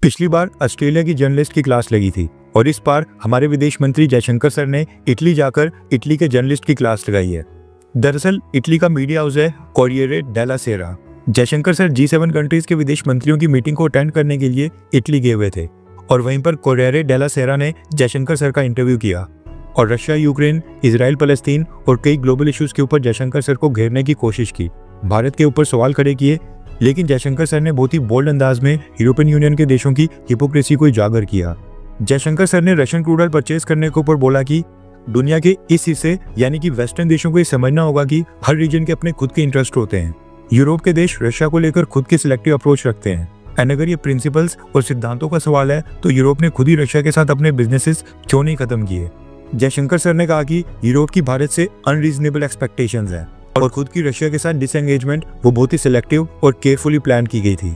पिछली बार ऑस्ट्रेलिया की जर्नलिस्ट की क्लास लगी थी और इस बार हमारे विदेश मंत्री जयशंकर सर ने इटली जाकर इटली के जर्नलिस्ट की क्लास लगाई है। दरअसल इटली का मीडिया हाउस है कोरिएरे डेला सेरा। जयशंकर सर G7 कंट्रीज के विदेश मंत्रियों की मीटिंग को अटेंड करने के लिए इटली गए हुए थे और वहीं पर कोरिएरे डेला सेरा ने जयशंकर सर का इंटरव्यू किया और रशिया, यूक्रेन, इजराइल, फलस्तीन और कई ग्लोबल इश्यूज के ऊपर जयशंकर सर को घेरने की कोशिश की, भारत के ऊपर सवाल खड़े किए। लेकिन जयशंकर सर ने बहुत ही बोल्ड अंदाज में यूरोपियन यूनियन के देशों की हिपोक्रेसी को उजागर किया। जयशंकर सर ने रशियन क्रूड ऑयल परचेज करने के ऊपर बोला कि दुनिया के इस हिस्से यानी कि वेस्टर्न देशों को ये समझना होगा कि हर रीजन के अपने खुद के इंटरेस्ट होते हैं। यूरोप के देश रशिया को लेकर खुद की सिलेक्टिव अप्रोच रखते हैं एंड अगर ये प्रिंसिपल्स और सिद्धांतों का सवाल है तो यूरोप ने खुद ही रशिया के साथ अपने बिजनेसेस क्यों नहीं खत्म किए। जयशंकर सर ने कहा कि यूरोप की भारत से अनरीजनेबल एक्सपेक्टेशंस हैं और खुद की रशिया के साथ डिसएंगेजमेंट वो बहुत ही सिलेक्टिव और केयरफुली प्लान की गई थी।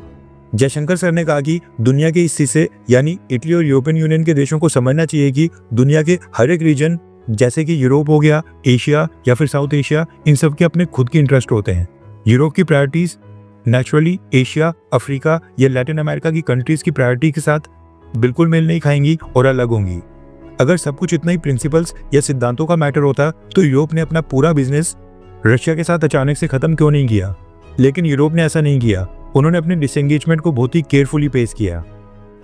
जयशंकर सर ने कहा कि दुनिया के इस हिस्से यानी इटली और यूरोपियन यूनियन के देशों को समझना चाहिए कि दुनिया के हर एक रीजन जैसे कि यूरोप हो गया, एशिया या फिर साउथ एशिया, इन सब के अपने खुद के इंटरेस्ट होते हैं। यूरोप की प्रायोरिटीज नेचुरली एशिया, अफ्रीका या लैटिन अमेरिका की कंट्रीज की प्रायोरिटी के साथ बिल्कुल मेल नहीं खाएंगी और अलग होंगी। अगर सब कुछ इतना ही प्रिंसिपल्स या सिद्धांतों का मैटर होता तो यूरोप ने अपना पूरा बिजनेस रशिया के साथ अचानक से खत्म क्यों नहीं किया। लेकिन यूरोप ने ऐसा नहीं किया, उन्होंने अपने डिसएंगेजमेंट को बहुत ही केयरफुली पेश किया।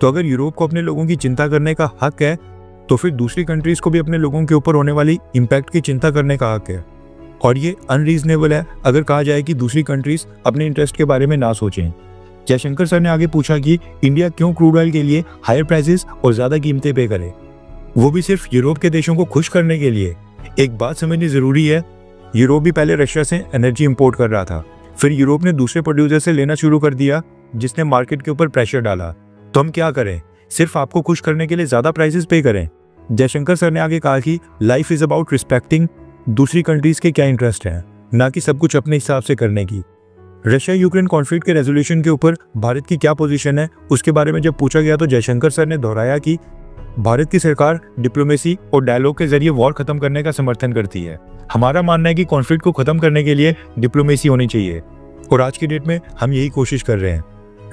तो अगर यूरोप को अपने लोगों की चिंता करने का हक है तो फिर दूसरी कंट्रीज को भी अपने लोगों के ऊपर होने वाली इम्पैक्ट की चिंता करने का हक है और ये अनरीजनेबल है अगर कहा जाए कि दूसरी कंट्रीज अपने इंटरेस्ट के बारे में ना सोचें। जयशंकर सर ने आगे पूछा कि इंडिया क्यों क्रूड ऑयल के लिए हायर प्राइसेस और ज्यादा कीमतें पे करे, वो भी सिर्फ यूरोप के देशों को खुश करने के लिए। एक बात समझनी जरूरी है, यूरोप भी पहले रशिया से एनर्जी इंपोर्ट कर रहा था, फिर यूरोप ने दूसरे प्रोड्यूसर से लेना शुरू कर दिया जिसने मार्केट के ऊपर प्रेशर डाला। तो हम क्या करें, सिर्फ आपको खुश करने के लिए ज्यादा प्राइसेस पे करें। जयशंकर सर ने आगे कहा कि लाइफ इज अबाउट रिस्पेक्टिंग दूसरी कंट्रीज के क्या इंटरेस्ट हैं, ना कि सब कुछ अपने हिसाब से करने की। रशिया यूक्रेन कॉन्फ्लिक्ट के रेजोल्यूशन के ऊपर भारत की क्या पोजीशन है उसके बारे में जब पूछा गया तो जयशंकर सर ने दोहराया कि भारत की सरकार डिप्लोमेसी और डायलॉग के जरिए वॉर खत्म करने का समर्थन करती है। हमारा मानना है कि कॉन्फ्लिक्ट को खत्म करने के लिए डिप्लोमेसी होनी चाहिए और आज की डेट में हम यही कोशिश कर रहे हैं।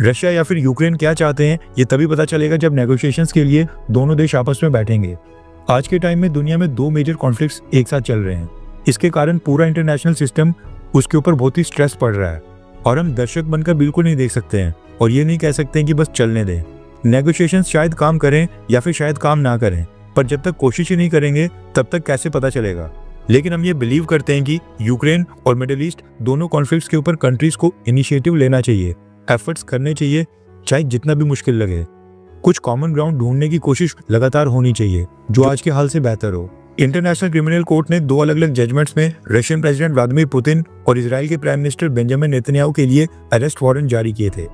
रशिया या फिर यूक्रेन क्या चाहते हैं ये तभी पता चलेगा जब नेगोशिएशंस के लिए दोनों देश आपस में बैठेंगे। आज के टाइम में दुनिया में 2 मेजर कॉन्फ्लिक्ट्स एक साथ चल रहे हैं। इसके कारण पूरा इंटरनेशनल सिस्टम उसके ऊपर बहुत ही स्ट्रेस पड़ रहा है और हम दर्शक बनकर बिल्कुल नहीं देख सकते हैं और ये नहीं कह सकते हैं कि बस चलने दें। नेगोशिएशंस शायद काम करें या फिर शायद काम ना करें, पर जब तक कोशिश ही नहीं करेंगे तब तक कैसे पता चलेगा। लेकिन हम ये बिलीव करते हैं कि यूक्रेन और मिडिल ईस्ट दोनों कॉन्फ्लिक्ट्स के ऊपर कंट्रीज को इनिशिएटिव लेना चाहिए, एफर्ट्स करने चाहिए, चाहे जितना भी मुश्किल लगे। कुछ कॉमन ग्राउंड ढूंढने की कोशिश लगातार होनी चाहिए जो आज के हाल से बेहतर हो। इंटरनेशनल क्रिमिनल कोर्ट ने 2 अलग अलग जजमेंट्स में रशियन प्रेसिडेंट व्लादिमीर पुतिन और इजराइल के प्राइम मिनिस्टर बेंजामिन नेतन्याहू के लिए अरेस्ट वारंट जारी किए थे।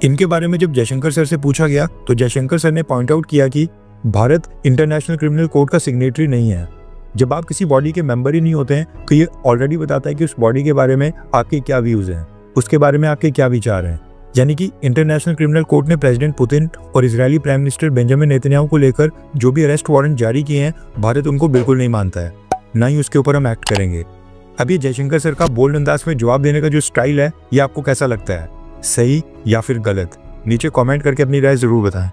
इनके बारे में जब जयशंकर सर से पूछा गया तो जयशंकर सर ने पॉइंट आउट किया कि भारत इंटरनेशनल क्रिमिनल कोर्ट का सिग्नेटरी नहीं है। जब आप किसी बॉडी के मेंबर ही नहीं होते हैं तो ये ऑलरेडी बताता है कि उस बॉडी के बारे में आपके क्या व्यूज हैं, उसके बारे में आपके क्या विचार हैं। यानी कि इंटरनेशनल क्रिमिनल कोर्ट ने प्रेसिडेंट पुतिन और Israeli prime minister Benjamin Netanyahu को लेकर जो भी अरेस्ट वारंट जारी किए हैं, भारत उनको बिल्कुल नहीं मानता है, ना ही उसके ऊपर हम एक्ट करेंगे। अब ये जयशंकर सर का बोल्ड अंदाज में जवाब देने का जो स्टाइल है ये आपको कैसा लगता है, सही या फिर गलत? नीचे कमेंट करके अपनी राय जरूर बताएं।